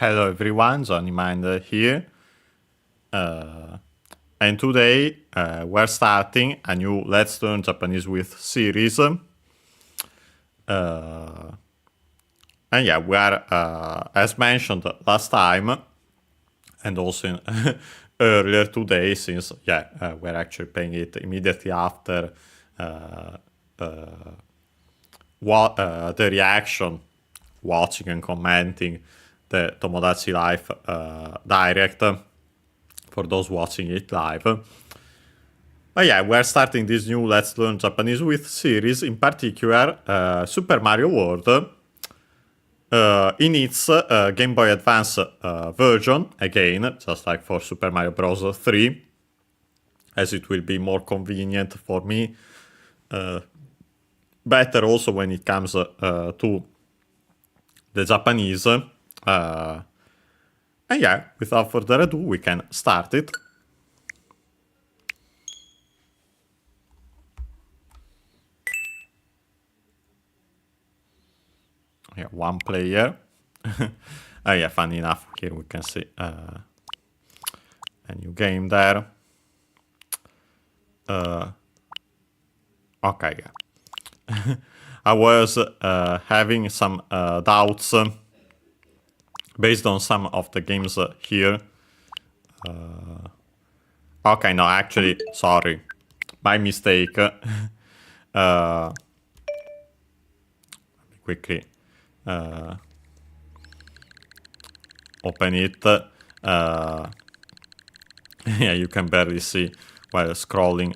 Hello everyone, Johnny Minder here. And today we're starting a new Let's Learn Japanese with series. And yeah, we are, as mentioned last time, and also earlier today, since we're actually playing it immediately after the reaction, watching and commenting the Tomodachi Life direct for those watching it live. But yeah, we're starting this new Let's Learn Japanese with series, in particular Super Mario World in its Game Boy Advance version, again, just like for Super Mario Bros. 3, as it will be more convenient for me. Better also when it comes to the Japanese. And yeah, without further ado, we can start it. Yeah, one player. Yeah, funny enough, here we can see a new game there. Okay, yeah. I was having some doubts based on some of the games here. Okay, no, actually, sorry. My mistake. Quickly open it. Yeah, you can barely see while scrolling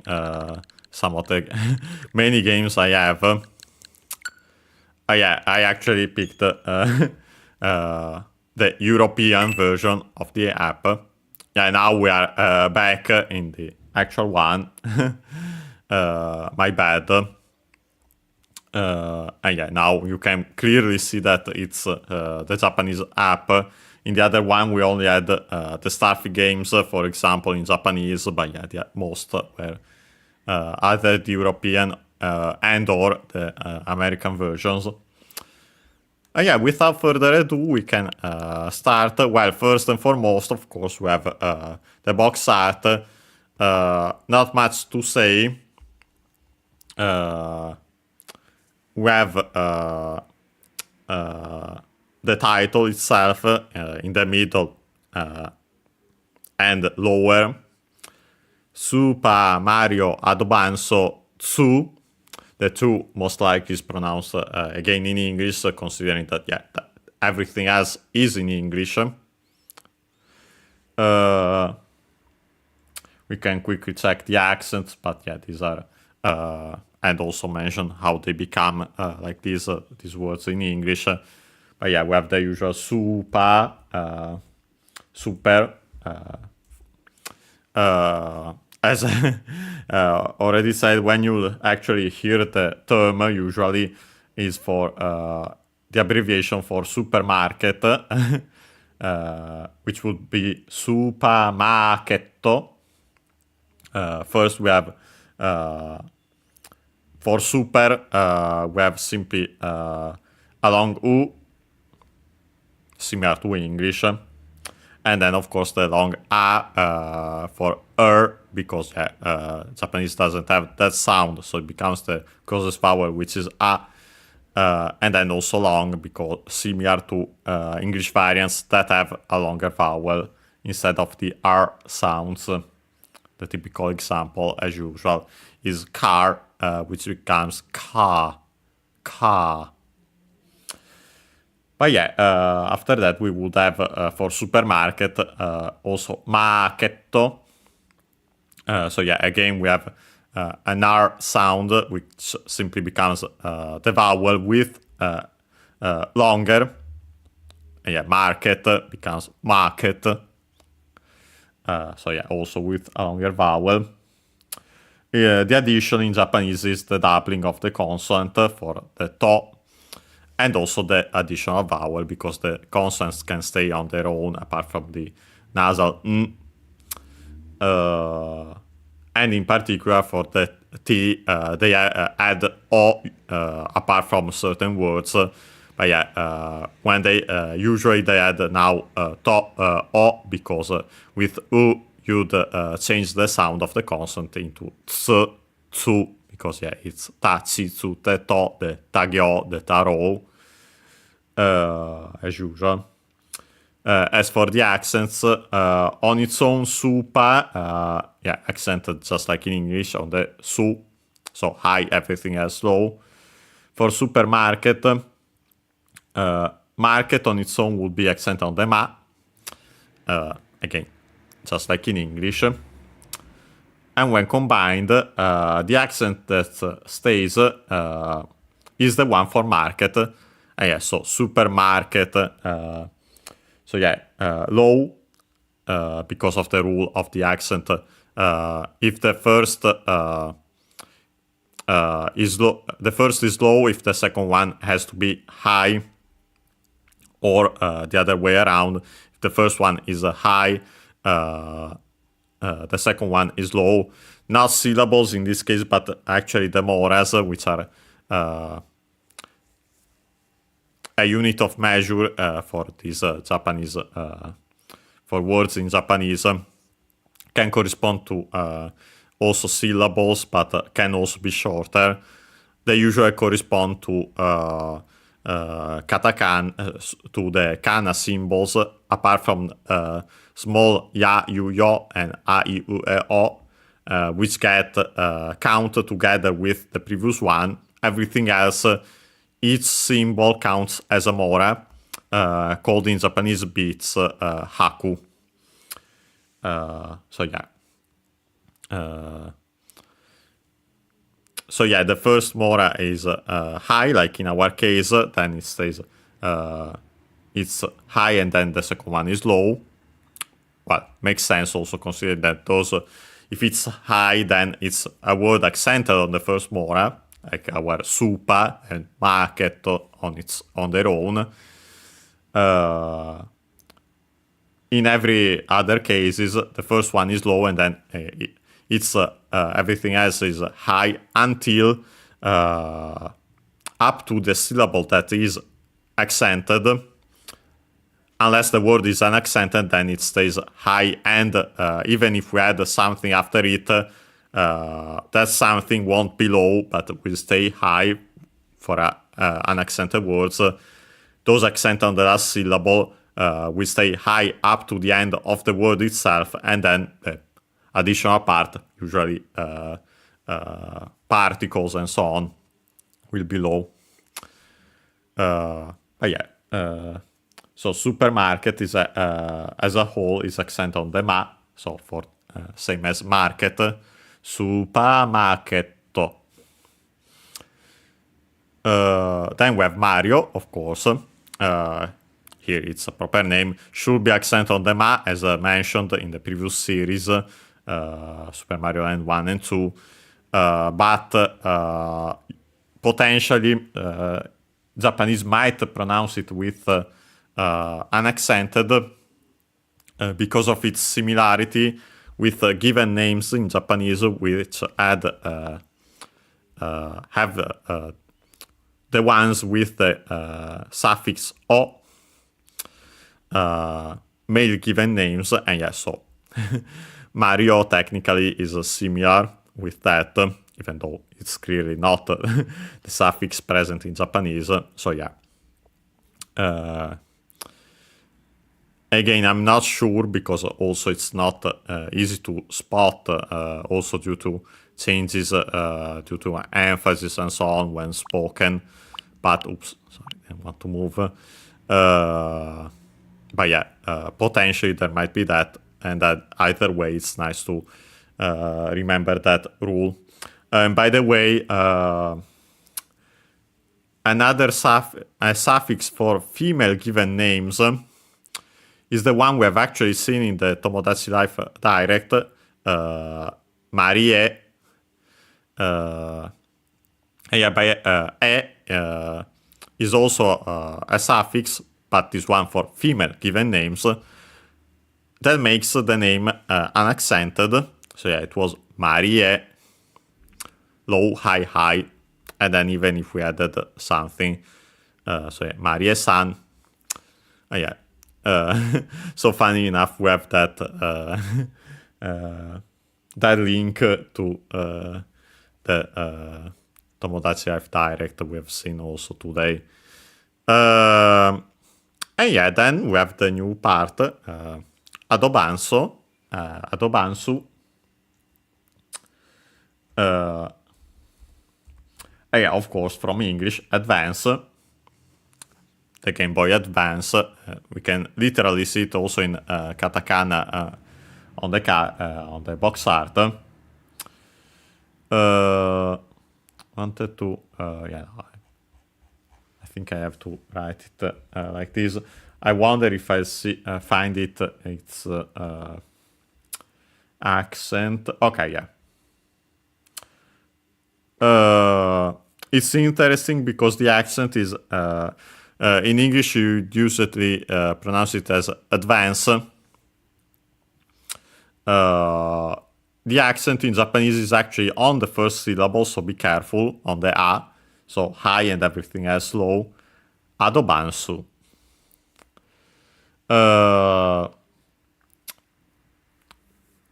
some of the many games I have. Yeah, I actually picked the European version of the app. Yeah, now we are back in the actual one. My bad. And yeah, now you can clearly see that it's the Japanese app. In the other one, we only had the Starfy games, for example, in Japanese, but yeah, most were either the European and or the American versions. Yeah, without further ado, we can start. Well, first and foremost, of course, we have the box art. Not much to say. We have the title itself in the middle and lower. Super Mario Advance 2. The 2 most likely is pronounced again in English, considering that everything else is in English. We can quickly check the accents, but yeah, these are and also mention how they become like these words in English. But yeah, we have the usual super, as already said, when you actually hear the term, usually is for the abbreviation for supermarket, which would be supermarketto. First we have for super, we have simply a long U, similar to English. And then, of course, the long A for because Japanese doesn't have that sound, so it becomes the closest vowel, which is A. And then also long, because similar to English variants that have a longer vowel instead of the R sounds. The typical example, as usual, is car, which becomes ka. But yeah, after that we would have for supermarket also marketto. So yeah, again we have an R sound, which simply becomes the vowel with longer. Yeah, market becomes market. So yeah, also with a longer vowel. The addition in Japanese is the doubling of the consonant for the to, and also the additional vowel, because the consonants can stay on their own apart from the nasal n. And in particular for the T, they add O apart from certain words. But But yeah, when they usually they add now o because with u you'd change the sound of the consonant into tsu because yeah it's tachi, tsute, to, the tagyo, the taro, as usual. As for the accents, on its own, super, yeah, accented just like in English on the su, so high, everything else low. For supermarket, market on its own would be accented on the ma, again, just like in English. And when combined, the accent that stays is the one for market. Yeah, so supermarket. So yeah, low because of the rule of the accent. If the first is low, the first is low. If the second one has to be high, or the other way around. If the first one is high, the second one is low. Not syllables in this case, but actually the moras, which are a unit of measure for these Japanese, for words in Japanese, can correspond to also syllables, but can also be shorter. They usually correspond to katakana, to the kana symbols, apart from small ya, yu, yo, and a, I, u, e, o, which get counted together with the previous one. Everything else, each symbol counts as a mora, called in Japanese beats haku. So yeah, the first mora is high, like in our case. Then it stays, it's high, and then the second one is low. Well, makes sense also considering that those, if it's high, then it's a word accented on the first mora, like our super and market on their own. In every other cases, the first one is low, and then it's everything else is high until up to the syllable that is accented. Unless the word is unaccented, then it stays high, and even if we add something after it, that something won't be low, but will stay high for unaccented words. Those accents on the last syllable will stay high up to the end of the word itself, and then the additional part, usually particles and so on, will be low. But yeah, so supermarket is as a whole is accent on the ma, so for same as market, supermarketto. Then we have Mario, of course. Here it's a proper name. Should be accent on the ma, as mentioned in the previous series, Super Mario Land 1 and 2. But potentially Japanese might pronounce it with unaccented because of its similarity with given names in Japanese, which have the ones with the suffix o, male given names, and yes, so Mario technically is similar with that, even though it's clearly not the suffix present in Japanese. So yeah. Again, I'm not sure because also it's not easy to spot, also due to changes due to emphasis and so on when spoken. But oops, sorry, I want to move. But yeah, potentially there might be that, and that either way, it's nice to remember that rule. And by the way, another suffix for female given names is the one we have actually seen in the Tomodachi Life Direct, Marie. Is also a suffix, but this one for female given names. That makes the name unaccented. So yeah, it was Marie, low, high, high. And then even if we added something, So yeah, Marie-san. Yeah. So funny enough, we have that that link to the Tomodachi Life Direct we have seen also today. And yeah, then we have the new part, Adobanso. Adobansu. Yeah, of course, from English, Advance. The Game Boy Advance. We can literally see it also in katakana on the box art. Wanted to, yeah, I think I have to write it like this. I wonder if I find its accent. Okay, yeah. It's interesting because the accent is in English you usually pronounce it as advance. The accent in Japanese is actually on the first syllable, so be careful on the A. So high and everything else low. Adobansu.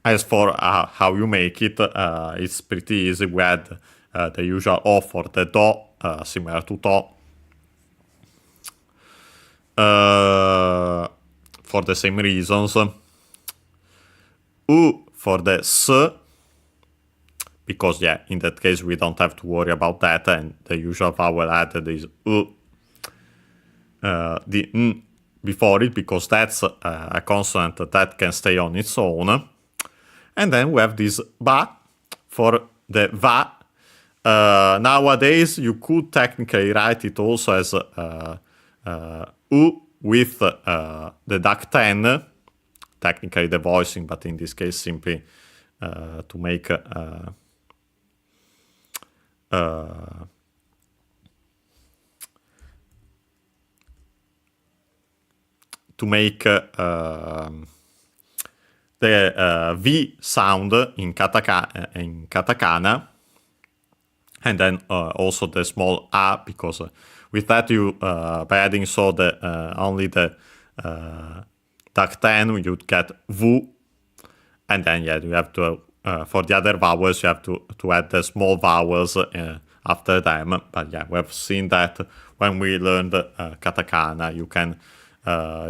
As for how you make it, it's pretty easy. We add the usual O for the do, similar to to. For the same reasons. U for the S, because yeah, in that case we don't have to worry about that, and the usual vowel added is U. The N before it, because that's a consonant that can stay on its own. And then we have this ba for the va. Nowadays, you could technically write it also as U with the duck 10, technically the voicing, but in this case simply to make the V sound in katakana, and then also the small A, because with that you by adding so the only the duck 10 you'd get V, and then yeah, you have to for the other vowels you have to add the small vowels after them. But yeah, we have seen that when we learned katakana. You can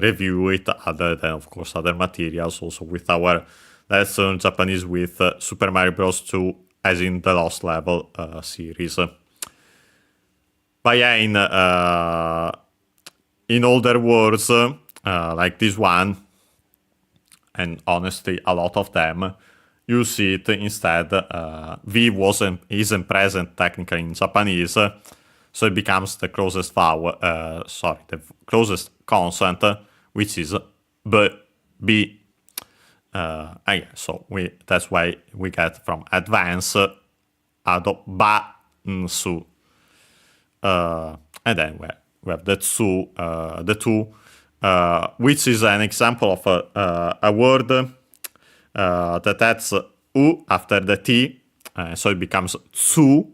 review it, other than of course other materials, also with our Let's Learn Japanese with Super Mario Bros. 2, as in the Lost Level series. But yeah, in older words like this one, and honestly a lot of them, you see it instead V isn't present technically in Japanese, so it becomes the closest vowel, the closest consonant, which is B. Yeah, so that's why we get from advance adobansu. And then we have the two, which is an example of a word that adds U after the T, so it becomes tsu,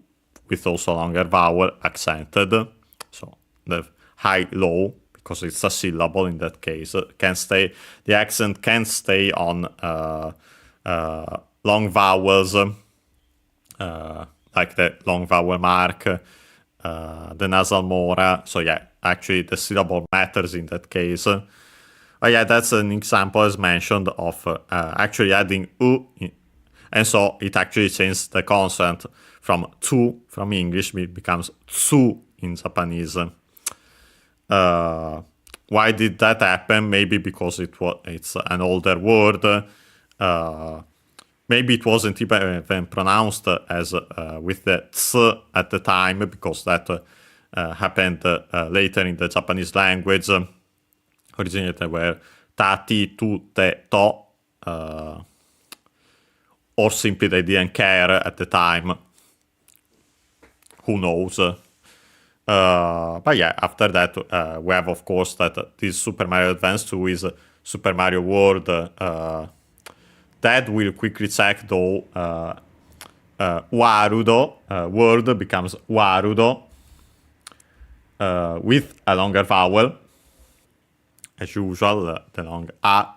with also longer vowel accented. So the high-low, because it's a syllable in that case, the accent can stay on long vowels, like the long vowel mark, the nasal mora. So yeah, actually the syllable matters in that case. Yeah, that's an example, as mentioned, of actually adding U, and so it actually changes the consonant from tu from English, it becomes tsu in Japanese. Why did that happen? Maybe because it's an older word. Maybe it wasn't even pronounced as with the ts at the time, because that happened later in the Japanese language. Originally they were ta, ti, tu, te, to, or simply they didn't care at the time. Who knows? But yeah, after that we have, of course, that this Super Mario Advance 2 is Super Mario World. That we'll quickly check though. Warudo, World becomes Warudo. with a longer vowel. As usual, the long A,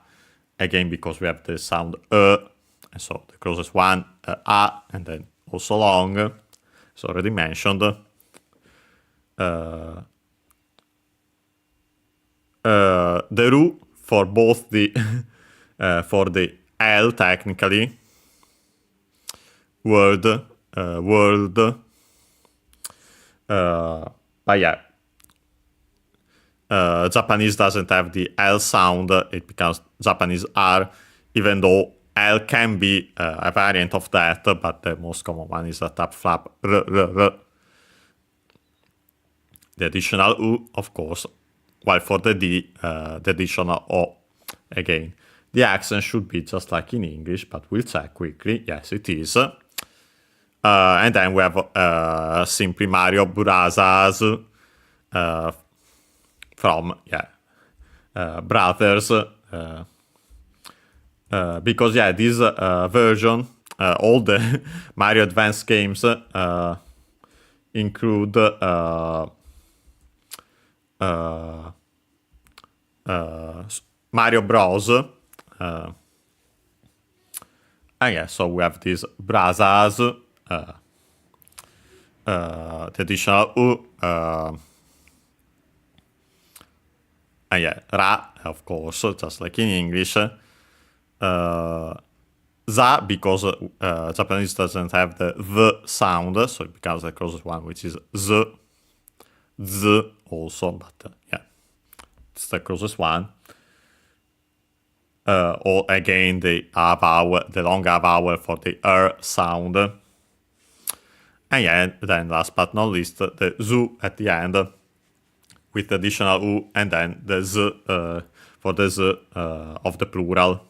again because we have the sound and so the closest one, A, and then also long, as already mentioned. The ru for both the for the L technically, word, world, but yeah, Japanese doesn't have the L sound, it becomes Japanese R, even though L can be a variant of that, but the most common one is a tap flap r, r, r. The additional U, of course, while for the D, the additional O. Again, the accent should be just like in English, but we'll check quickly. Yes, it is. And then we have simply Mario Brazas from, Brothers. Because, this version, all the Mario Advance games include Mario Bros. So we have these Brazas, the additional U, Ra, of course, just like in English. Za, because Japanese doesn't have the V sound, so it becomes the closest one, which is Z. Z also, but it's the closest one. Or again, the A vowel, the long A vowel for the sound. And then last but not least, the Z at the end with additional U, and then the Z for the Z of the plural.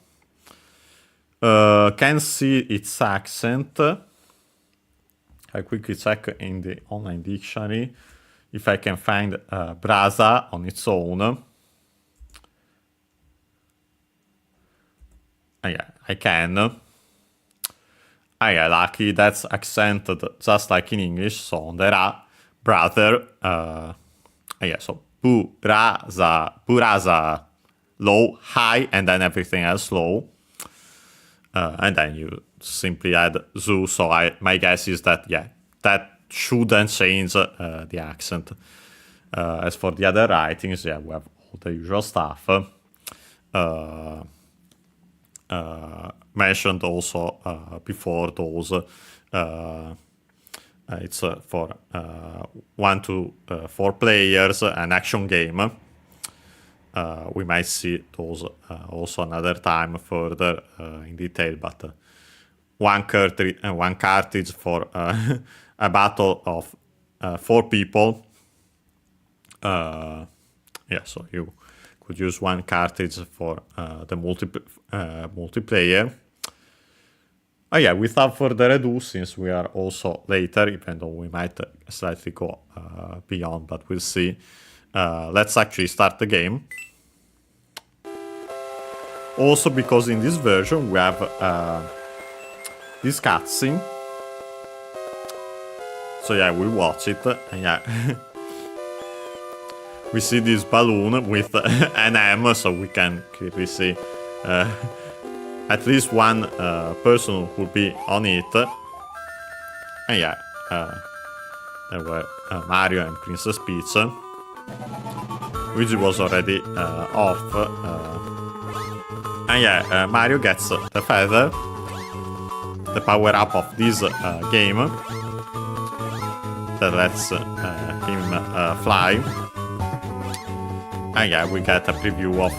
Can see its accent. I quickly check in the online dictionary if I can find brasa on its own. I can. Lucky that's accented just like in English, so on the Ra, brother. So buraza, low, high, and then everything else low. And then you simply add zu, so my guess is that, that shouldn't change the accent. As for the other writings, we have all the usual stuff. Mentioned also before those. It's for 1 to 4 players, an action game. We might see those also another time further in detail, but one cartridge for a battle of 4 people. So you could use one cartridge for the multiplayer. Without further ado, since we are also later, even though we might slightly go beyond, but we'll see. Let's actually start the game. Also, because in this version we have this cutscene. So we watch it, and we see this balloon with an M, so we can clearly see at least one person who will be on it. And there were Mario and Princess Peach. Luigi was already off. Mario gets the feather, the power-up of this game, that lets him fly. We get a preview of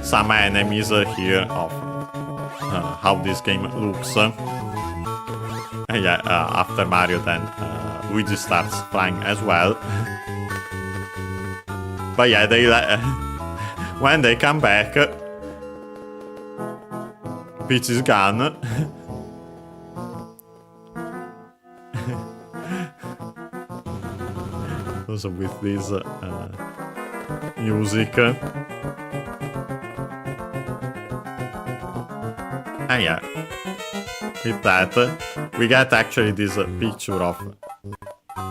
some enemies here of how this game looks. After Mario, then Luigi starts flying as well. But they when they come back, Peach is gone. Also with this music. With that, we get actually this picture of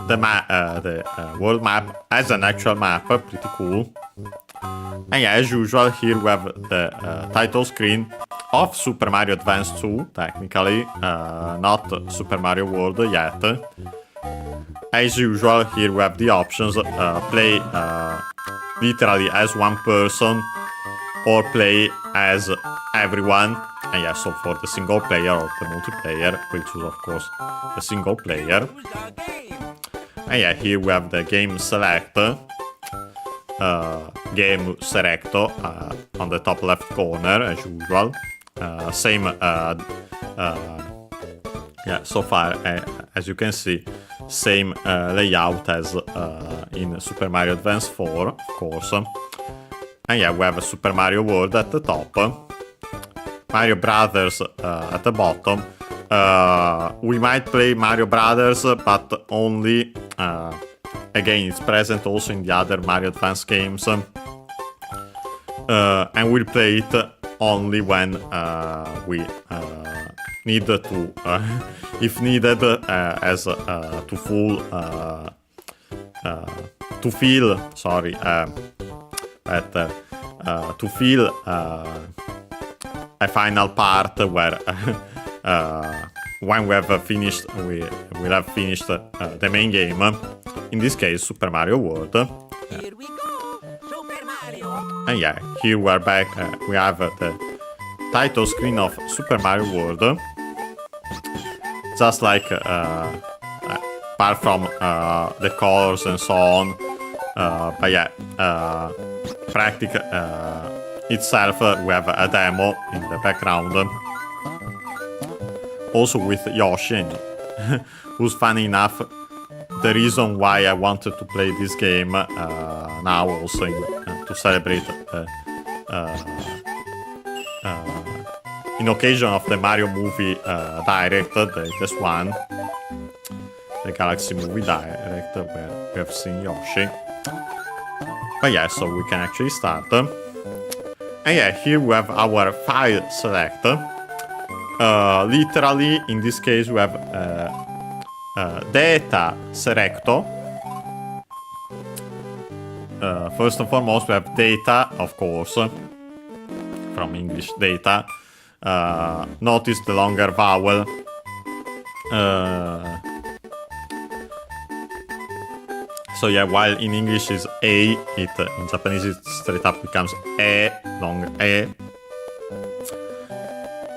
the world map as an actual map, pretty cool. And yeah, as usual, here we have the title screen of Super Mario Advance 2, technically, not Super Mario World yet. As usual, here we have the options, play literally as one person or play as everyone. And yeah, so for the single player or the multiplayer, we choose of course the single player. And yeah, here we have the game selector. Game selector on the top left corner as usual. Same yeah, so far as you can see, same layout as in Super Mario Advance 4, of course. And yeah, we have a Super Mario World at the top, Mario Brothers at the bottom. We might play Mario Brothers, but only again, it's present also in the other Mario Advance games. And we'll play it only when we need to, if needed, as to feel a final part where when we have finished, we will have finished the main game. In this case, Super Mario World. Here we go! Super Mario! And yeah, here we are back. We have the title screen of Super Mario World. Just like, apart from the colors and so on. But yeah, practical itself, we have a demo in the background. Also with Yoshi, who's funny enough the reason why I wanted to play this game now also to celebrate in occasion of the Mario movie Direct, the latest one, the Galaxy movie Direct, where we have seen Yoshi. But yeah, so we can actually start. And yeah, here we have our file selector. Literally, in this case, we have data selector. First and foremost, we have data, of course, from English data. Notice the longer vowel. So yeah, while in English is A, in Japanese it straight up becomes E, long E.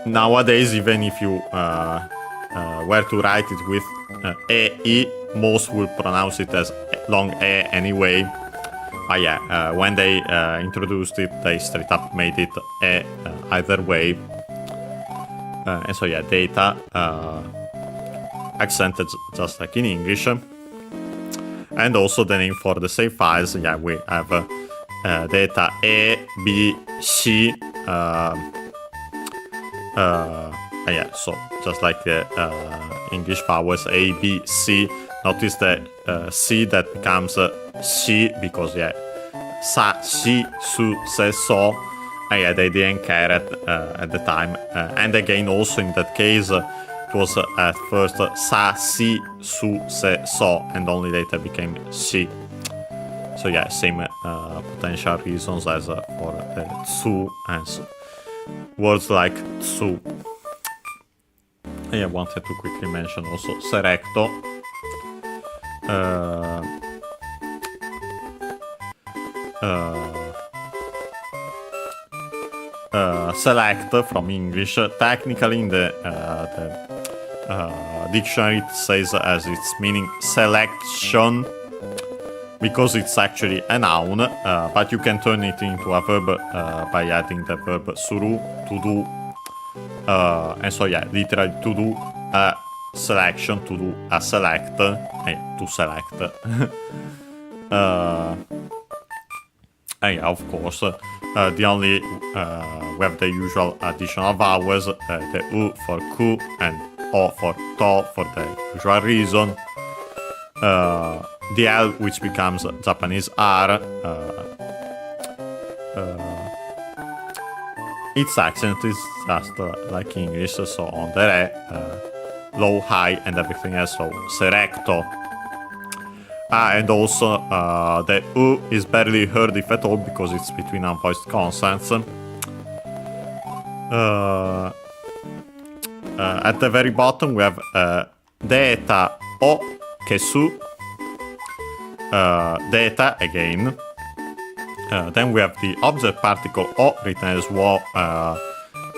Nowadays, even if you were to write it with E, most will pronounce it as long E anyway. But yeah, when they introduced it, they straight up made it E either way. And so yeah, data accented just like in English. And also the name for the save files, yeah, we have data A, B, C. Yeah, so just like the English vowels A, B, C. Notice the C that becomes C because yeah, sa, si, su, se, so. And yeah, they didn't care at the time. And again, also in that case, it was at first sa, si, su, se, so, and only later became si. So yeah, same potential reasons as for tsu and words like tsu. And I wanted to quickly mention also serecto. Select from English. Technically, in the dictionary, it says as its meaning selection because it's actually a noun, but you can turn it into a verb by adding the verb suru, to do. And so yeah, literally to do a selection, to do a select, to select. And yeah, of course, the only we have the usual additional vowels, the U for ku and O for to for the usual reason. The L, which becomes Japanese R. Its accent is just like English, so on the re, low, high, and everything else, so serecto. And also the U is barely heard if at all because it's between unvoiced consonants. At the very bottom we have data o che su, data again. Then we have the object particle o written as wo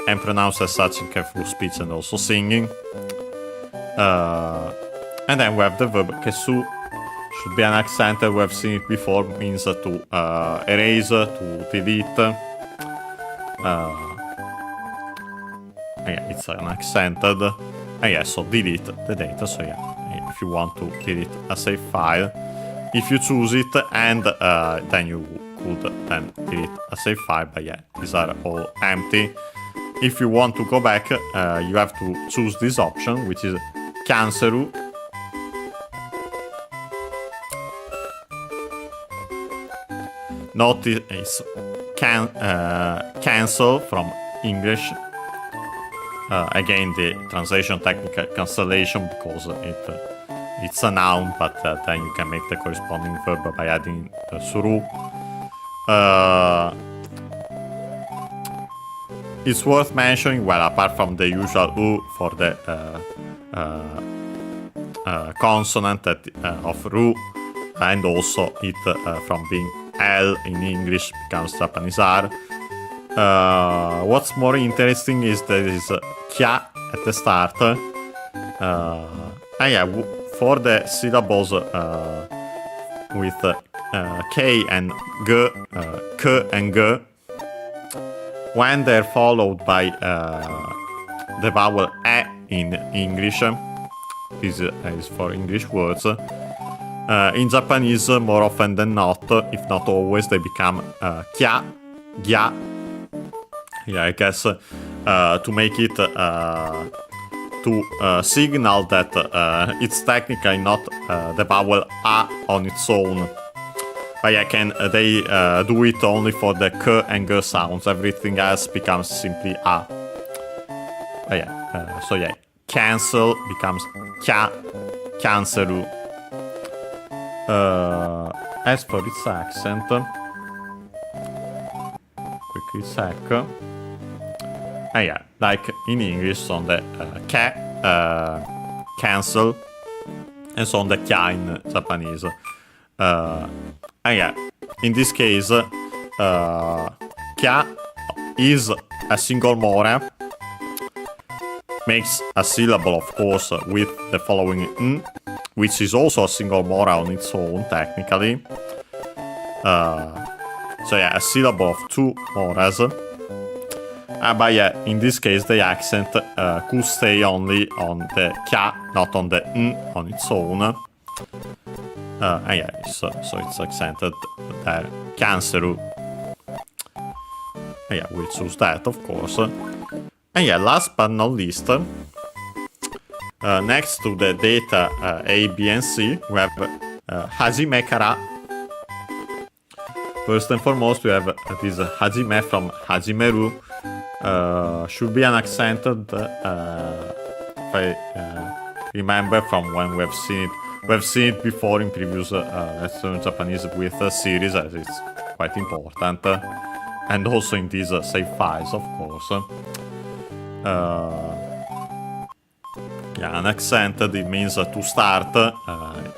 and pronounced as such in careful speech and also singing. And then we have the verb che su, should be an accent that we have seen it before, means to erase, to delete. Yeah, it's an accented. Yeah, so delete the data. So yeah, if you want to delete a save file, if you choose it, and then you could then delete a save file. But yeah, these are all empty. If you want to go back, you have to choose this option, which is cancel. Notice it's cancel from English. Again, the translation technical cancellation because it's a noun, but then you can make the corresponding verb by adding the suru. It's worth mentioning, well, apart from the usual U for the consonant of ru, and also it from being L in English becomes Japanese R. What's more interesting is there is kya at the start. Yeah, for the syllables with K and G, K and G, when they're followed by the vowel E in English, this is for English words. In Japanese, more often than not, if not always, they become kya, gya. Yeah, I guess to make it to signal that it's technically not the vowel A on its own. But yeah, they do it only for the K and G sounds. Everything else becomes simply A. But yeah, so yeah, cancel becomes kya, cancelu. As for its accent, quickly check. Yeah, like in English on the ka, cancel, and so on the kya in Japanese. Yeah, in this case, kya is a single mora, makes a syllable, of course, with the following n, which is also a single mora on its own, technically. So yeah, a syllable of two moras. But yeah, in this case, the accent could stay only on the kya, not on the n on its own. Yeah, so it's accented there. Canceru. Yeah, we'll choose that, of course. And yeah, last but not least, next to the data A, B, and C, we have Hajime Kara. First and foremost, we have this Hajime from Hajimeru. Should be an accented, if I remember from when we have seen it. We have seen it before in previous Let's Learn Japanese with series, as it's quite important. And also in these save files, of course. Yeah, an accented, it means to start.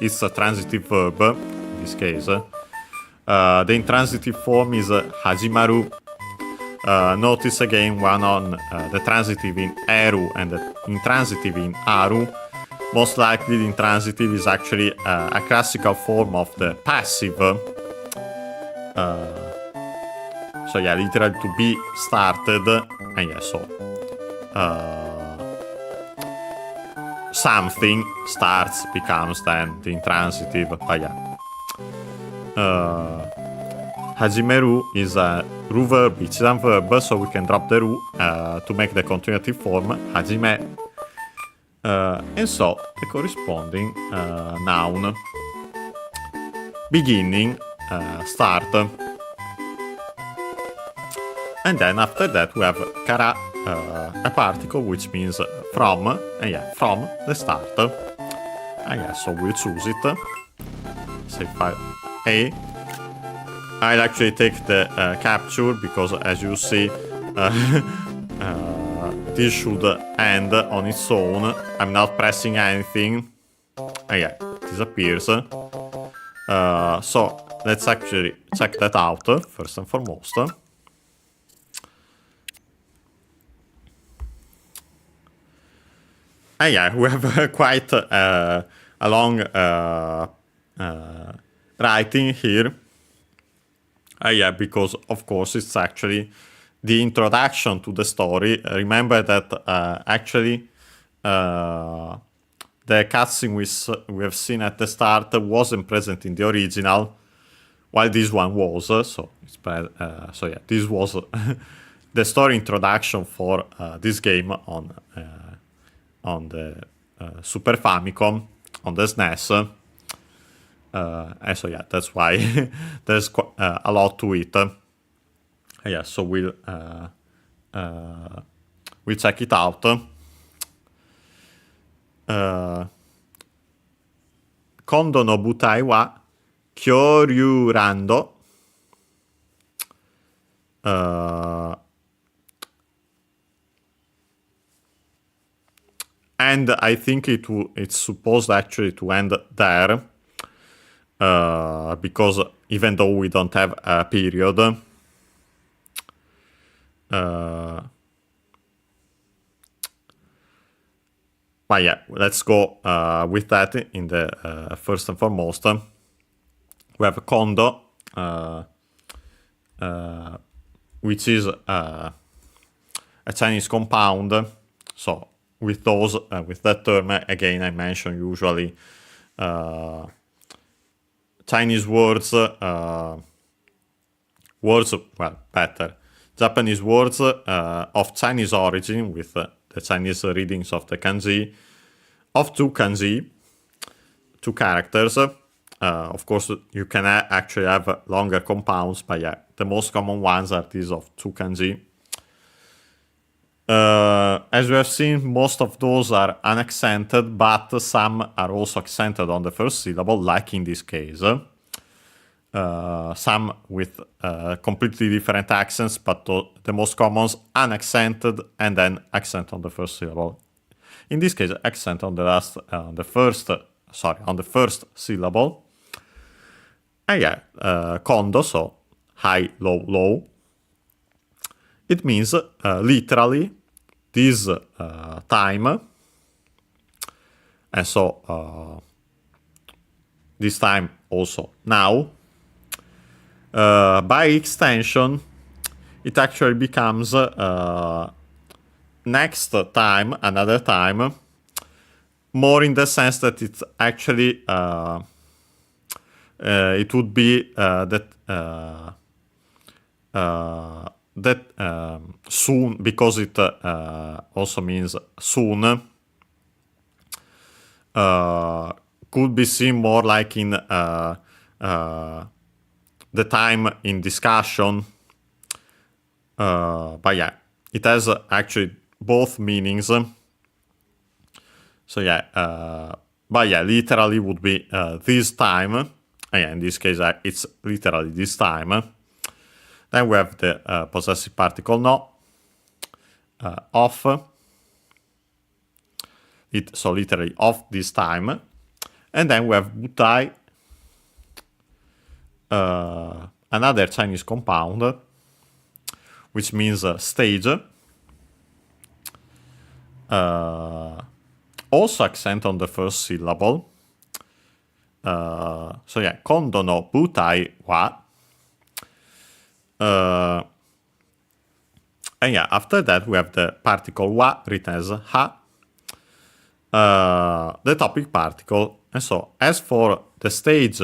It's a transitive verb, in this case. The intransitive form is hajimaru. Notice again one on the transitive in eru and the intransitive in aru. Most likely the intransitive is actually a classical form of the passive. So yeah, literally to be started. And yeah, so something starts becomes then the intransitive. But yeah. Hajimeru is a ru verb, it's a verb, so we can drop the ru to make the continuative form hajime. And so the corresponding noun. Beginning, start. And then after that we have kara, a particle which means from, and yeah, from the start. And yeah, so we'll choose it. save file A. I'll actually take the capture because, as you see, this should end on its own. I'm not pressing anything. Yeah, it disappears. So let's actually check that out first and foremost. Yeah, we have quite a long writing here. Yeah, because of course it's actually the introduction to the story. Remember that actually the cutscene we have seen at the start wasn't present in the original, while this one was. So yeah, this was the story introduction for this game on the Super Famicom, on the SNES. And so yeah, that's why there's a lot to it. Yeah, so we'll check it out. Kondo no butai wa Kyoryu-rando. And I think it's supposed actually to end there. Because even though we don't have a period, but yeah, let's go with that in the first and foremost. We have Kondo, which is a Chinese compound. So with those, with that term, again, I mention usually Chinese words, Japanese words of Chinese origin with the Chinese readings of the kanji, of two kanji, two characters. Of course, you can actually have longer compounds, but yeah, the most common ones are these of two kanji. As we have seen, most of those are unaccented, but some are also accented on the first syllable, like in this case. Some with completely different accents, but the most commons unaccented and then accent on the first syllable. In this case, accent on the first syllable. And yeah, kondo, so high, low, low. It means literally this time, and so this time also now. By extension, it actually becomes next time, another time, more in the sense that it's actually it would be that soon, because it also means soon, could be seen more like in the time in discussion. But yeah, it has actually both meanings. So yeah, but yeah, literally would be this time. Yeah, in this case, it's literally this time. Then we have the possessive particle no, off. So literally off this time. And then we have butai, another Chinese compound, which means stage. Also accent on the first syllable. So yeah, kondo no butai wa. And yeah, after that we have the particle wa written as ha, the topic particle. And so as for the stage,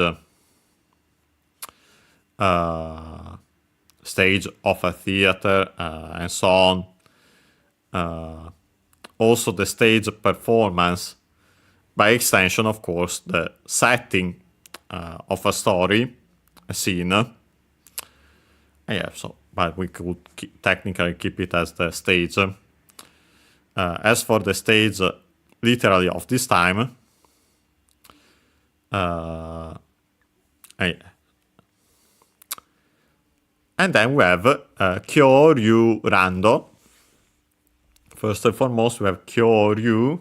stage of a theater and so on, also the stage performance, by extension, of course, the setting of a story, a scene. Yeah, so, but we could technically keep it as the stage. As for the stage, literally of this time, And then we have Kyoryu Rando. First and foremost, we have Kyoryu,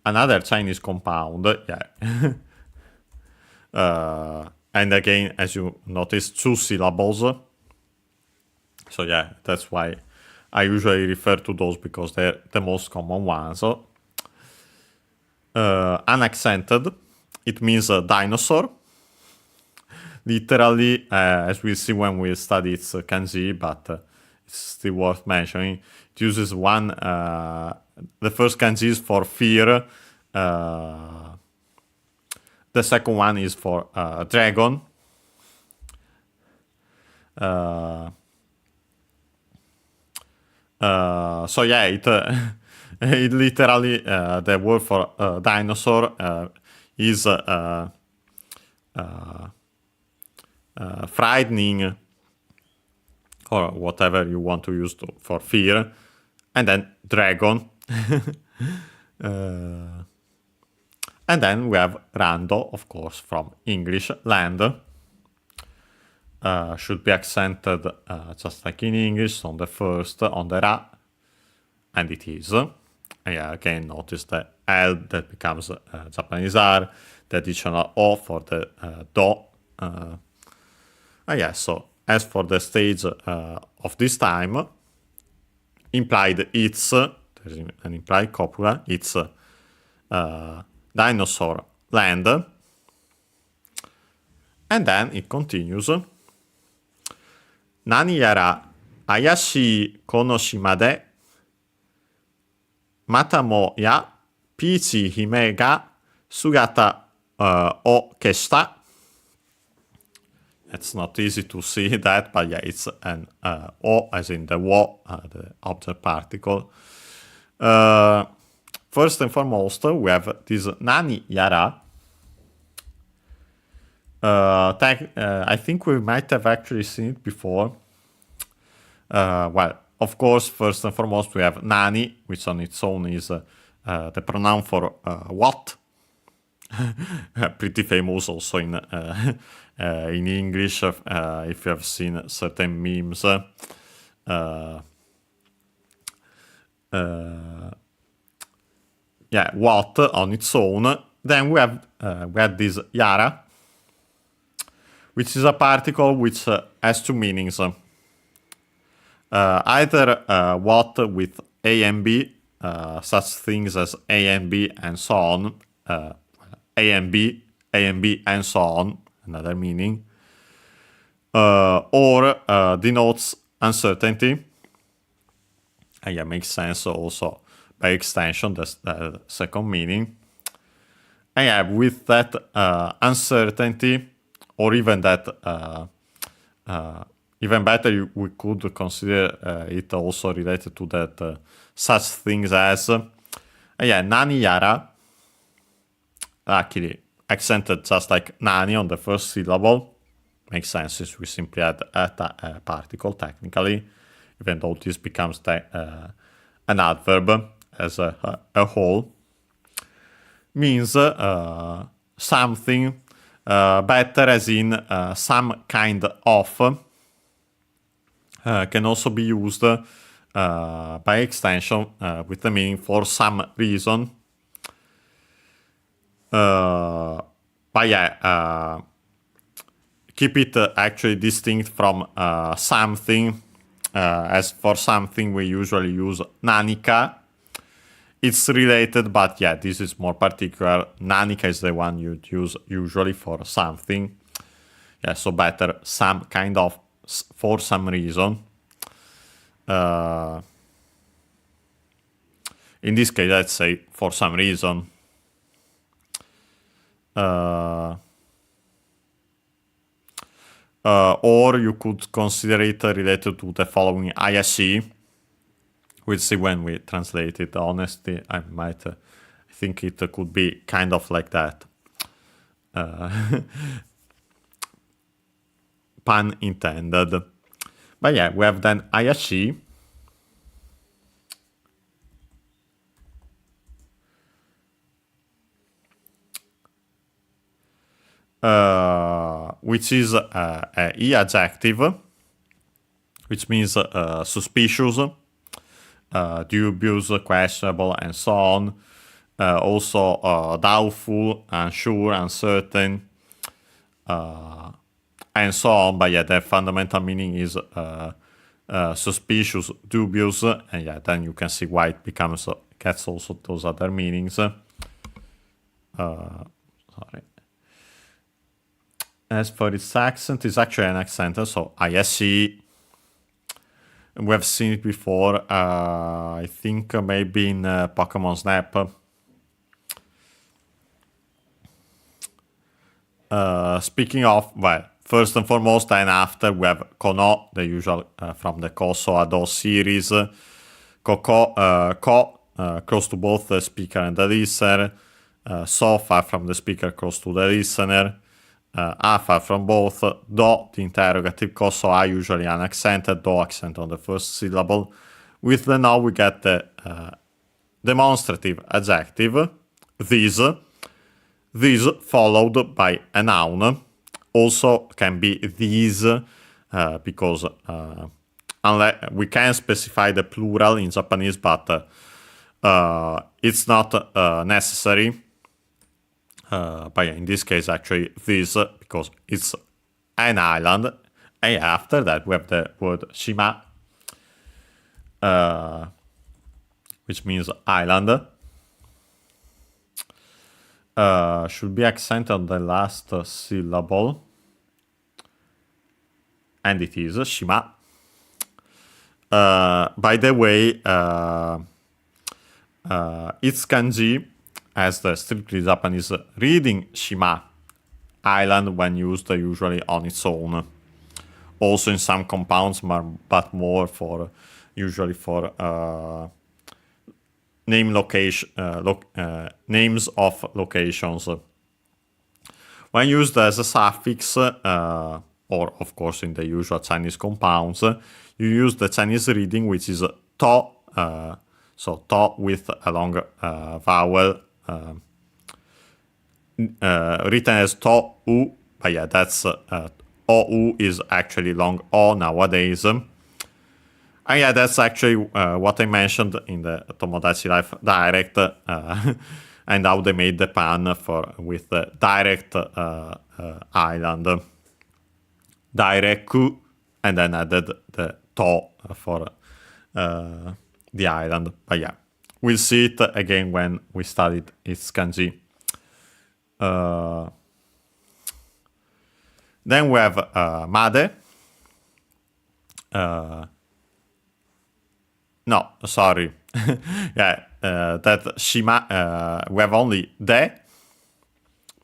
another Chinese compound, and again, as you notice, 2 syllables. So yeah, that's why I usually refer to those, because they're the most common ones. Unaccented, it means a dinosaur. Literally, as we'll see when we study its kanji, but it's still worth mentioning. It uses the first kanji is for fear. The second one is for dragon. So yeah, it literally, the word for dinosaur is frightening, or whatever you want to use for fear, and then dragon. And then we have rando, of course, from English, land. Should be accented just like in English, on the first, on the ra, and it is. Yeah, again, notice the L that becomes Japanese R, the additional O for the do. Yeah, so as for the stage of this time, implied it's, there's an implied copula, it's dinosaur land. And then it continues. Nani yara ayashii kono shima de mata mo ya pichi hime ga sugata o keshita. It's not easy to see that, but yeah, it's an o as in the wo, the object particle. First and foremost, we have this nani yara. I think we might have actually seen it before. Well, of course, first and foremost, we have nani, which on its own is the pronoun for what. Pretty famous also in English, if you have seen certain memes. Yeah, what on its own. Then we have this yara, which is a particle which has 2 meanings. Either what with A and B, such things as A and B and so on, A and B, and so on, another meaning, or denotes uncertainty. And yeah, makes sense also by extension, that's the second meaning. And yeah, with that uncertainty, or even that, even better, we could consider it also related to that such things as, yeah, nani yara, actually accented just like nani on the first syllable. Makes sense since we simply add a particle technically, even though this becomes an adverb as a whole. Means something better, as in some kind of. Can also be used by extension with the meaning for some reason. But yeah, keep it actually distinct from something. As for something, we usually use nanika. It's related, but yeah, this is more particular. Nanika is the one you'd use usually for something. Yeah, so better some kind of, for some reason. In this case, let's say for some reason. Or you could consider it related to the following ayashi. We'll see when we translate it. Honestly, I think it could be kind of like that. Pun intended. But yeah, we have then ayashi. which is a E adjective, which means suspicious, dubious, questionable, and so on. Also doubtful, unsure, uncertain, and so on. But yeah, the fundamental meaning is suspicious, dubious, and yeah, then you can see why it gets also those other meanings. Sorry. As for its accent, it's actually an accent, so ISE. We have seen it before, I think maybe in Pokemon Snap. Speaking of, well, first and foremost, and after we have Kono, the usual from the Koso Ado series. Koko, Ko, close to both the speaker and the listener. So far from the speaker, close to the listener. A far from both. Do, the interrogative. Koso A, usually unaccented. Do, accent on the first syllable. With the no, we get the demonstrative adjective. This. This followed by a noun. Also can be these, because unless we can specify the plural in Japanese, but it's not necessary. But yeah, in this case, actually, this, because it's an island. And after that, we have the word shima, which means island. Should be accented on the last syllable. And it is shima. By the way, its kanji has the strictly Japanese reading shima, island, when used usually on its own. Also in some compounds, but more for usually for names of locations. When used as a suffix, or of course in the usual Chinese compounds, you use the Chinese reading, which is to, so to with a long vowel, written as to u, but yeah, that's ou is actually long o nowadays. And yeah, that's actually what I mentioned in the Tomodachi Life Direct, and how they made the pun with the direct island. Direcku, and then added the to for the island. But yeah, we'll see it again when we studied its kanji. Then we have made. No, sorry. Yeah, that shima, we have only de.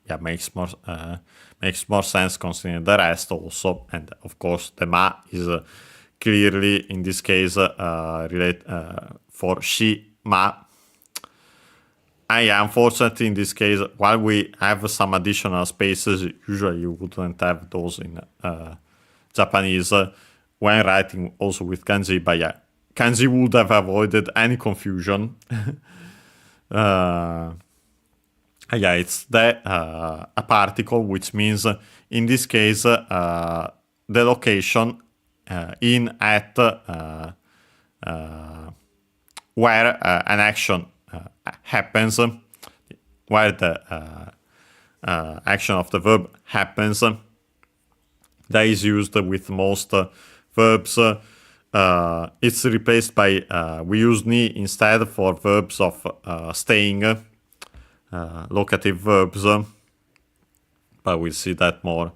Yeah, makes more sense considering the rest also. And of course, the ma is clearly in this case relate for she ma. And yeah, unfortunately, in this case, while we have some additional spaces, usually you wouldn't have those in Japanese when writing also with kanji. But yeah, kanji would have avoided any confusion. Yeah, it's a particle, which means in this case the location in, at, where an action happens, where the action of the verb happens. That is used with most verbs. It's replaced by, we use ni instead for verbs of staying, locative verbs, but we'll see that more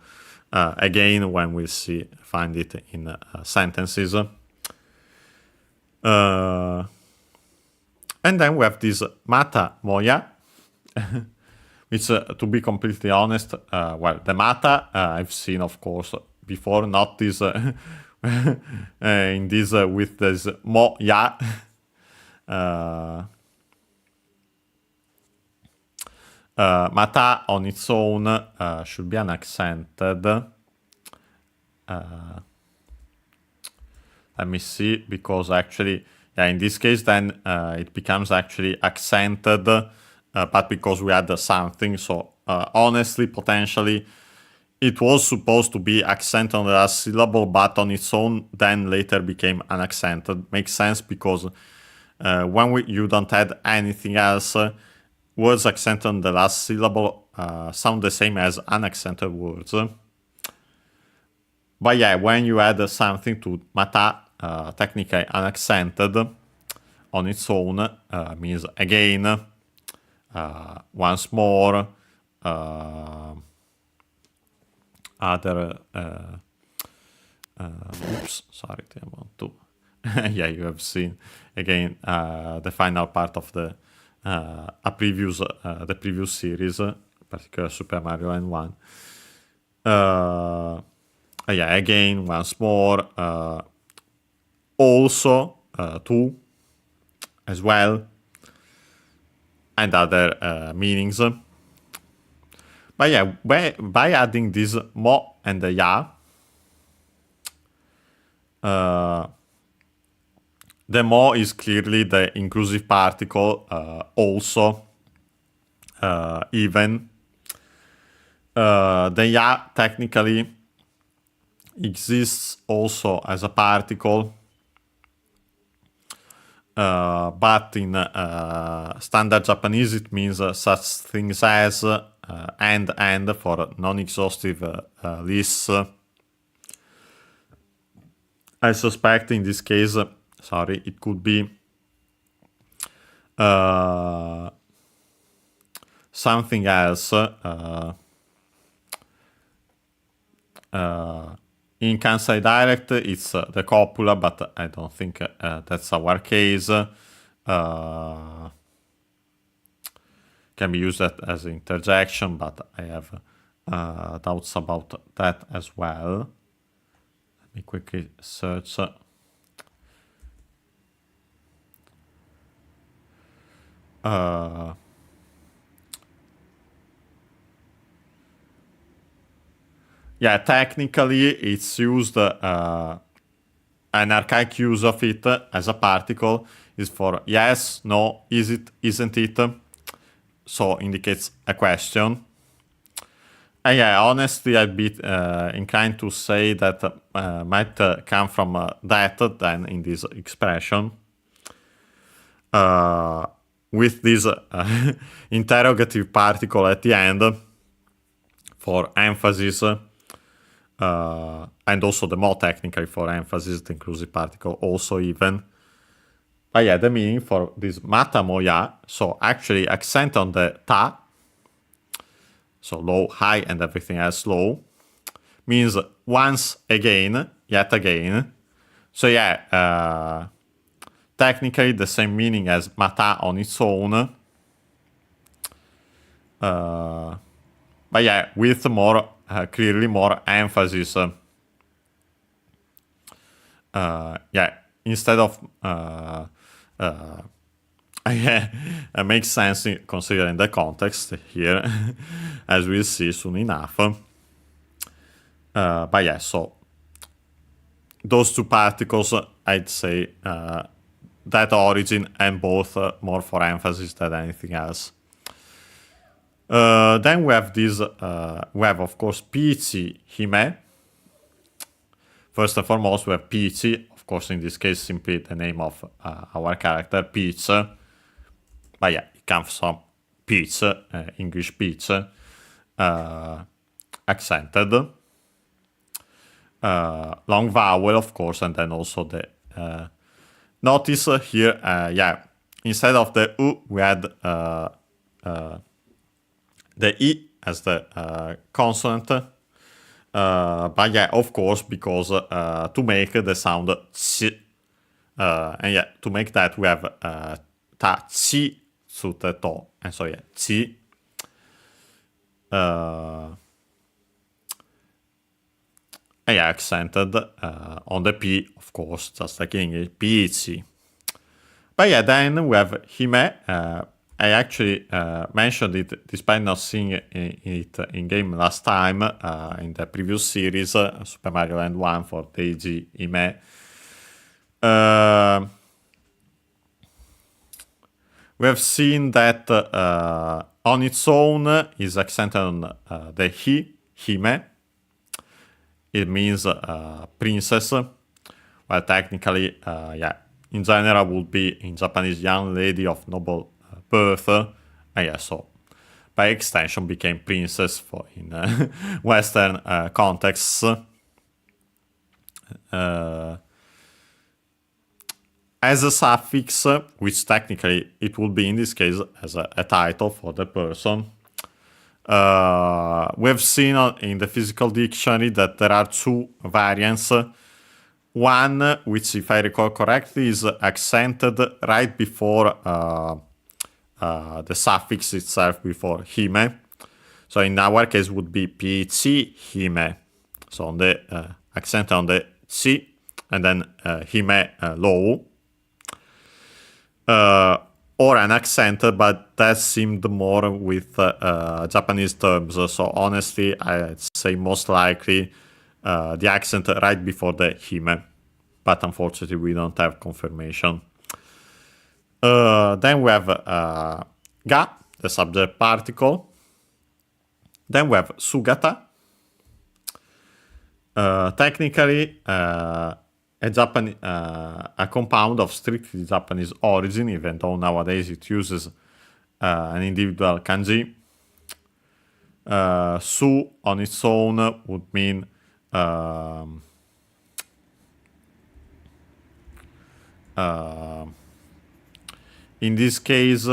again when we find it in sentences. And then we have this mata moya, which, to be completely honest, well, the mata I've seen, of course, before, not this in this with this moya. Mata on its own should be unaccented. Let me see, because actually, yeah, in this case, then it becomes actually accented, but because we add something. So honestly, potentially, it was supposed to be accented on the last syllable, but on its own then later became unaccented. Makes sense because when you don't add anything else, words accented on the last syllable sound the same as unaccented words. But yeah, when you add something to mata, technically unaccented, on its own means again, once more, other oops, sorry, I want to yeah, you have seen again the final part of the previous series, particularly Super Mario and 1. Yeah, again, once more, also, too, as well, and other meanings. But yeah, by adding this mo and the ya, the mo is clearly the inclusive particle, also, even. The ya technically exists also as a particle, but in standard Japanese it means such things as and for non-exhaustive lists. I suspect in this case, sorry, it could be something else. In Kansai Direct, it's the copula, but I don't think that's our case. Can be used as interjection, but I have doubts about that as well. Let me quickly search. Yeah, technically it's used, an archaic use of it as a particle is for yes, no, is it, isn't it? So indicates a question. And yeah, honestly, I'd be inclined to say that might come from that than in this expression. With this interrogative particle at the end for emphasis, and also the mo technically for emphasis, the inclusive particle also even. But yeah, the meaning for this mata moya, so actually accent on the ta, so low, high, and everything else low, means once again, yet again. So yeah, technically the same meaning as mata on its own. But yeah, with more, clearly more emphasis. Yeah, instead of it makes sense considering the context here, as we'll see soon enough. But yeah, so those two particles, I'd say that origin and both more for emphasis than anything else. Then we have this, we have of course Pichi Hime. First and foremost, we have Pichi, of course in this case simply the name of our character, Peach. But yeah, it comes from peach, English peach, accented. Long vowel, of course, and then also the... notice here, yeah, instead of the U, we had the I as the consonant. But yeah, of course, because to make the sound ch. And yeah, to make that we have ta chi su te to. And so yeah, chi. And yeah, accented on the P, of course, just like in English, Pichi. But yeah, then we have Hime. I actually mentioned it despite not seeing it in game last time in the previous series, Super Mario Land 1 for Teiji Hime. We have seen that on its own is accented on the Hi, Hime, it means princess. Well, technically, in general would be in Japanese young lady of noble birth. So by extension became princess for in Western contexts. As a suffix, which technically it would be in this case as a title for the person. We've seen in the physical dictionary that there are two variants. One, which if I recall correctly, is accented right before the suffix itself, before hime. So in our case would be pichi hime. So on the accent on the chi, and then hime low. Or an accent, but that seemed more with Japanese terms. So honestly, I'd say most likely the accent right before the hime. But unfortunately, we don't have confirmation. Then we have ga, the subject particle. Then we have sugata. Technically, a compound of strictly Japanese origin, even though nowadays it uses an individual kanji. Su on its own would mean in this case,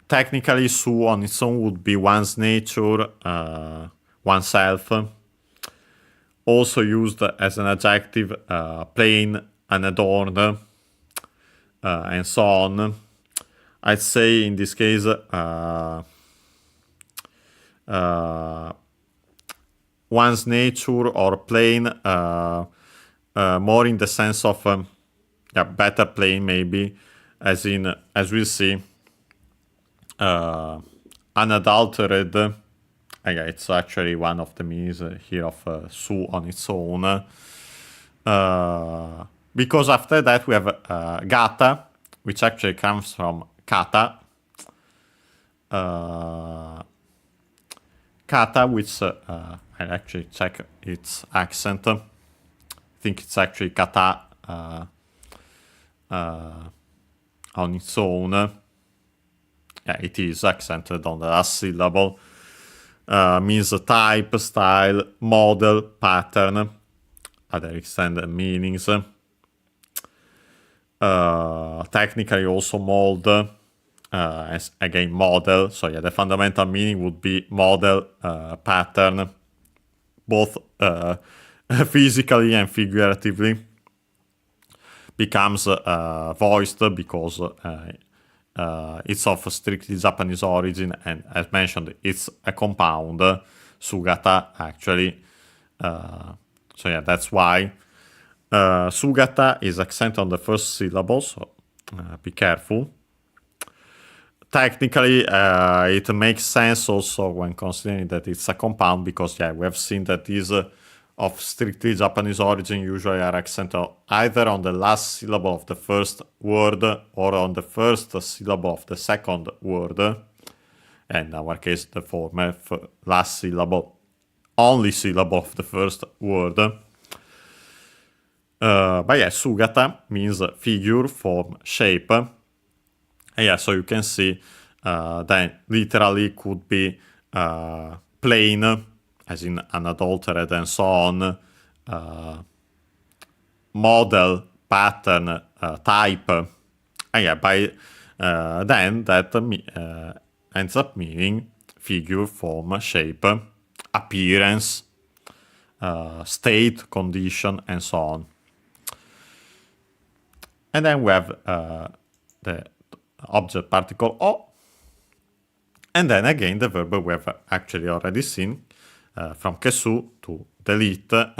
technically su on its own would be one's nature, oneself. Also used as an adjective, plain, unadorned, and so on. I'd say in this case, one's nature or plain, more in the sense of better plain maybe, as we'll see, unadulterated. It's actually one of the meanings here of su on its own. Because after that we have gata, which actually comes from kata. Kata, which I'll actually check its accent. I think it's actually kata on its own. Yeah, it is accented on the last syllable. Means type, style, model, pattern, other extended meanings. Technically also mold, as again model. So yeah, the fundamental meaning would be model, pattern, both physically and figuratively. Becomes voiced because it's of strictly Japanese origin, and as mentioned, it's a compound, sugata, actually. So yeah, that's why. Sugata is accent on the first syllable, so be careful. Technically, it makes sense also when considering that it's a compound, because yeah, we have seen that these of strictly Japanese origin usually are accented either on the last syllable of the first word or on the first syllable of the second word. And in our case, the former, last syllable, only syllable of the first word. But yeah, sugata means figure, form, shape. And yeah, so you can see that literally could be plain, as in unadulterated and so on, model, pattern, type. And yeah, by then that ends up meaning figure, form, shape, appearance, state, condition, and so on. And then we have the object particle o, and then again the verb we have actually already seen, from kesu, to delete, to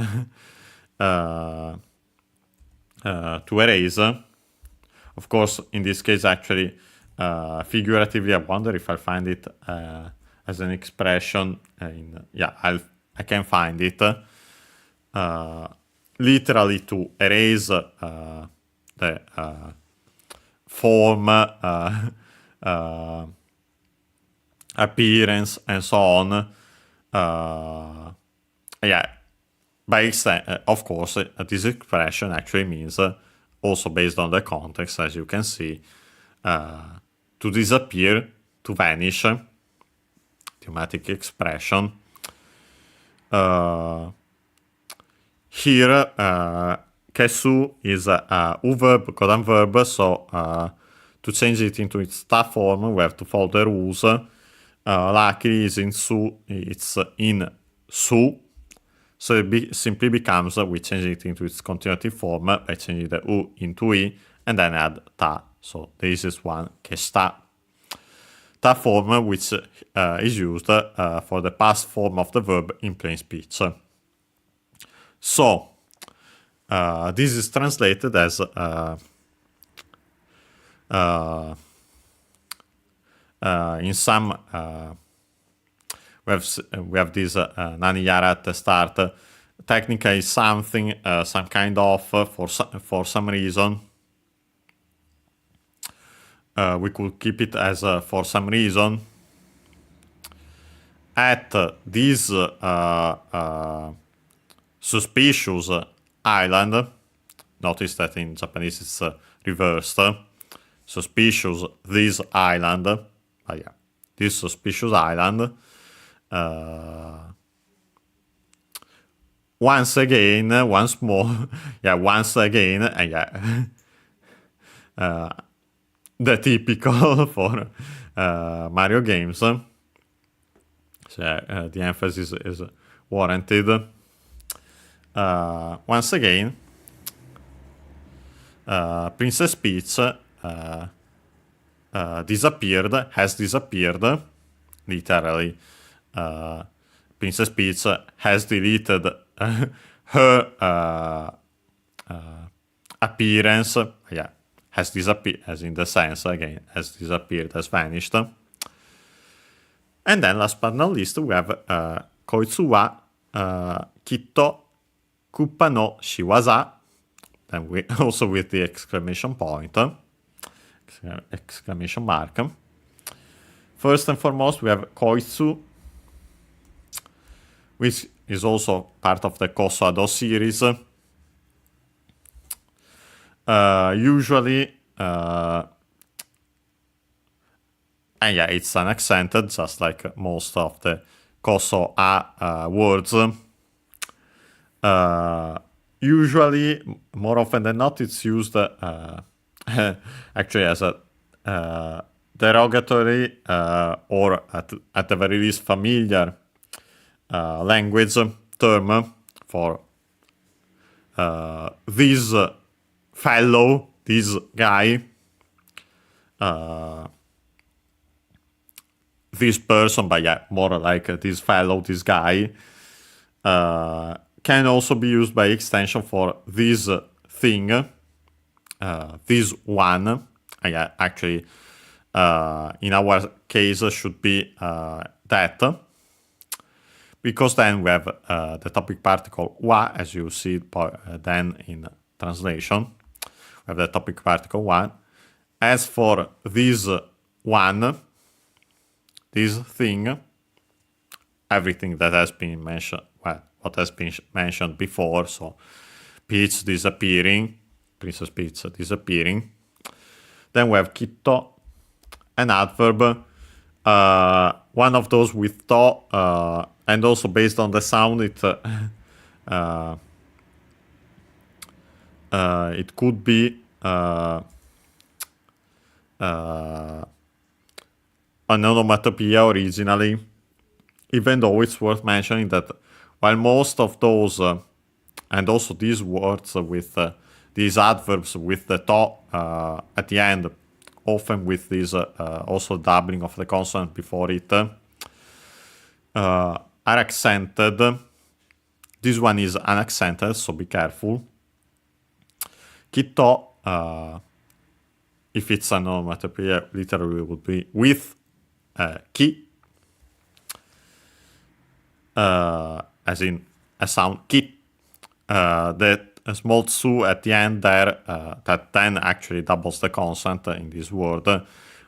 erase. Of course, in this case, actually, figuratively, I wonder if I'll find it as an expression. I can find it. Literally, to erase the form, appearance, and so on. Yeah, by extent, of course, this expression actually means, also based on the context, as you can see, to disappear, to vanish, idiomatic expression. Here, kesu is a verb, codant verb, so to change it into its staff form, we have to follow the rules. Luckily, it's in su, so it simply becomes, we change it into its continuative form by changing the u into i, and then add ta. So the easiest one, che sta. Ta form, which is used for the past form of the verb in plain speech. So, this is translated as in some we have this nani yara at the start. Technically, something, some kind of, for some reason. We could keep it as for some reason. At this suspicious island, notice that in Japanese it's reversed. Suspicious this island. Yeah, this suspicious island. Once again, once more, yeah, once again, and yeah, the typical for Mario games. So the emphasis is warranted. Once again, Princess Peach has disappeared, literally. Princess Peach has deleted her appearance. Yeah, has disappeared, as in the sense, again, has disappeared, has vanished. And then, last but not least, we have koitsu wa kitto kuppa no shiwaza. Then we also with the exclamation point, exclamation mark. First and foremost, we have koitsu, which is also part of the Koso Ado series. Usually, and yeah, it's unaccented, just like most of the Koso A words. Usually, more often than not, it's used actually as a derogatory or at the very least familiar language term for this fellow, this guy, this person, but yeah, more like this fellow, this guy, can also be used by extension for this thing, this one. Yeah, actually, in our case, should be that. Because then we have the topic particle wa, as you see then in translation. We have the topic particle wa. As for this one, this thing, everything that has been mentioned, well, what has been mentioned before, so Peach disappearing, Princess Peach disappearing. Then we have kitto, an adverb, one of those with to, and also based on the sound, it could be an onomatopoeia originally, even though it's worth mentioning that while most of those, and also these words with these adverbs with the to at the end, often with this also doubling of the consonant before it, are accented. This one is unaccented, so be careful. Kitto, if it's an onomatopoeia, literally would be with ki, as in a sound kit. That small tsu at the end there, that then actually doubles the consonant in this word.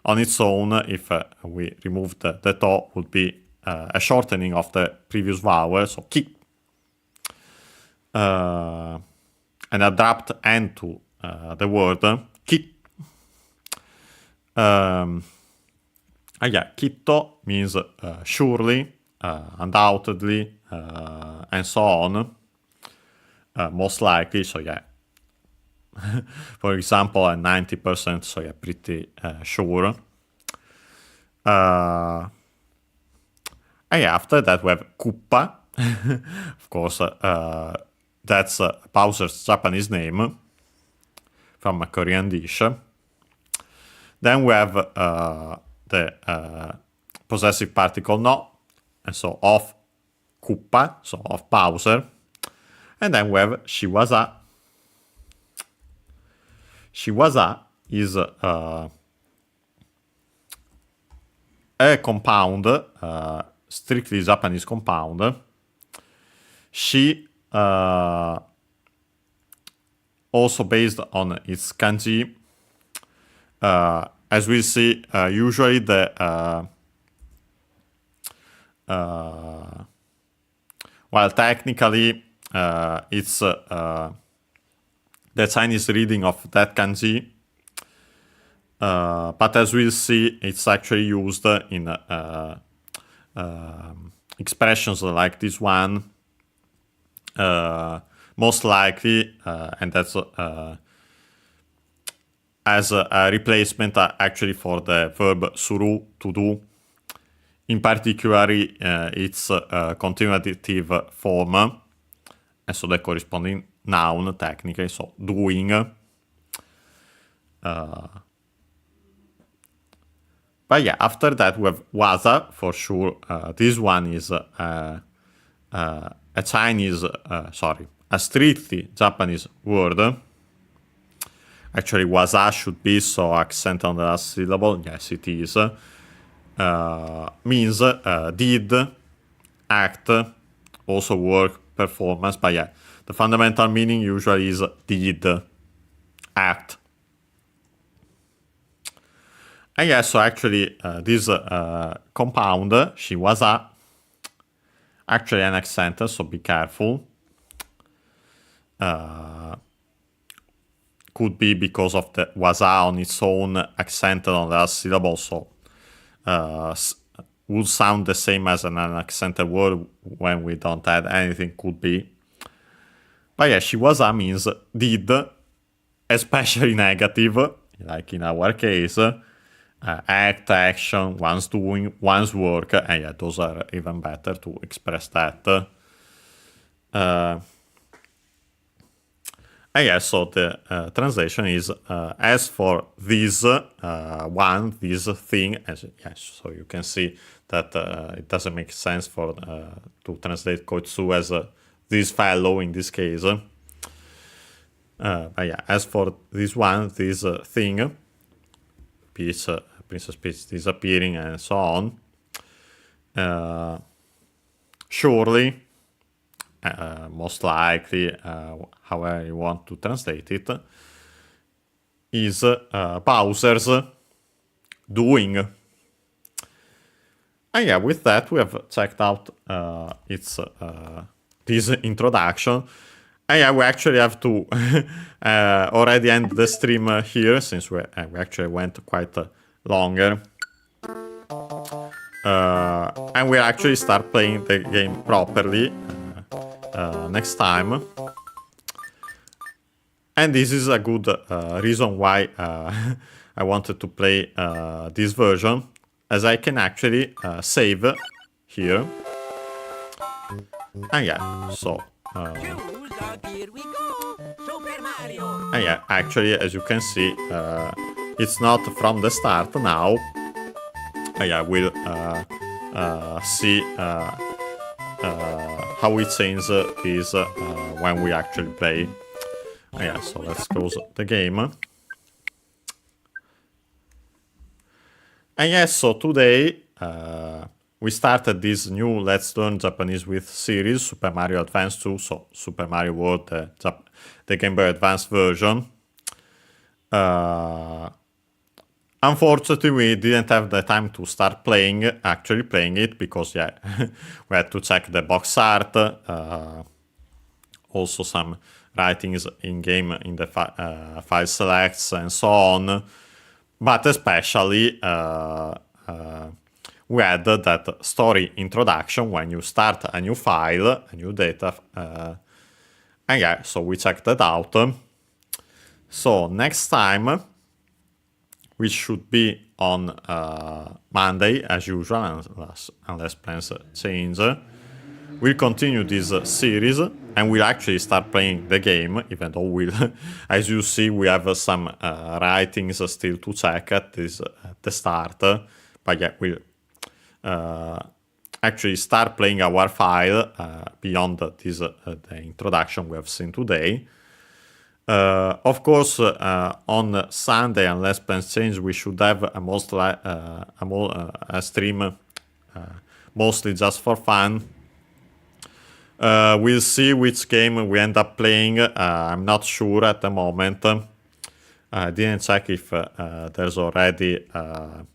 On its own, if we remove the to, would be a shortening of the previous vowel, so ki. An abrupt end to the word ki. Kitto means surely, undoubtedly, and so on. Most likely, so yeah. For example, 90%, so yeah, pretty sure. After that we have kuppa. Of course, that's Bowser's Japanese name from a Korean dish. Then we have the possessive particle no, and so of kuppa, so of Bowser. And then we have shiwaza. Shiwaza is a compound, strictly Japanese compound. Shi, also based on its kanji. As we see, usually the technically it's the Chinese reading of that kanji, but as we'll see, it's actually used in expressions like this one, most likely, and that's as a replacement actually for the verb suru, to do. In particular, its continuative form, and so the corresponding noun technically, so doing. But yeah, after that we have waza for sure. This one is a Chinese, a strictly Japanese word. Actually, waza should be, so accent on the last syllable. Yes, it is. Means did, act, also work, performance. But yeah, the fundamental meaning usually is did, act. And yeah, so actually this compound, shiwaza, actually an accent, so be careful. Could be because of the waza on its own accented on the last syllable, so would sound the same as an unaccented word when we don't add anything, could be. But yeah, shiwaza means did, especially negative, like in our case, act, action, one's doing, one's work, and yeah, those are even better to express that. And yeah, so the translation is as for this this thing, so you can see that it doesn't make sense for to translate koitsu as this fellow in this case. But yeah, as for this one, this thing, Princess Peach disappearing and so on, surely, most likely, however you want to translate it, is Bowser's doing. And yeah, with that we have checked out its this introduction. And yeah, we actually have to already end the stream here, since we actually went quite longer. And we'll actually start playing the game properly next time. And this is a good reason why I wanted to play this version, as I can actually save here. And yeah, so Here we go! Super Mario! and yeah, actually, as you can see, it's not from the start now. And yeah, we'll see how it changes this when we actually play. And yeah, so let's close the game. And yes, so today we started this new Let's Learn Japanese with series, Super Mario Advance 2, so Super Mario World, the Game Boy Advance version. Unfortunately, we didn't have the time to start actually playing it, because yeah, we had to check the box art, also some writings in game in the file selects and so on. But especially we had that story introduction when you start a new file, a new data, and yeah, so we checked that out. So next time, which should be on Monday, as usual, unless plans change, we'll continue this series, and we'll actually start playing the game, even though we'll, as you see, we have some writings still to check at the start. But yeah, we'll actually start playing our file beyond this the introduction we have seen today. Of course, on Sunday, unless plans change, we should have a stream, mostly just for fun. We'll see which game we end up playing. I'm not sure at the moment. I didn't check if there's already a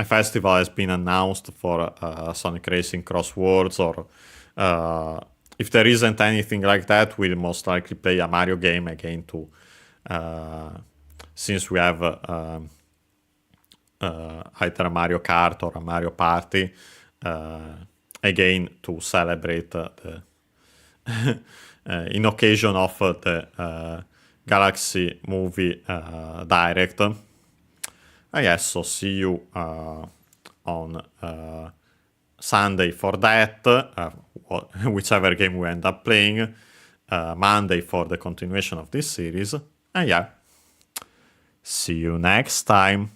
festival has been announced for Sonic Racing Crosswords, or if there isn't anything like that, we'll most likely play a Mario game again too, since we have either a Mario Kart or a Mario Party, again to celebrate the in occasion of the Galaxy Movie Direct. Yes, so see you on Sunday for that, whichever game we end up playing, Monday for the continuation of this series, and yeah, see you next time.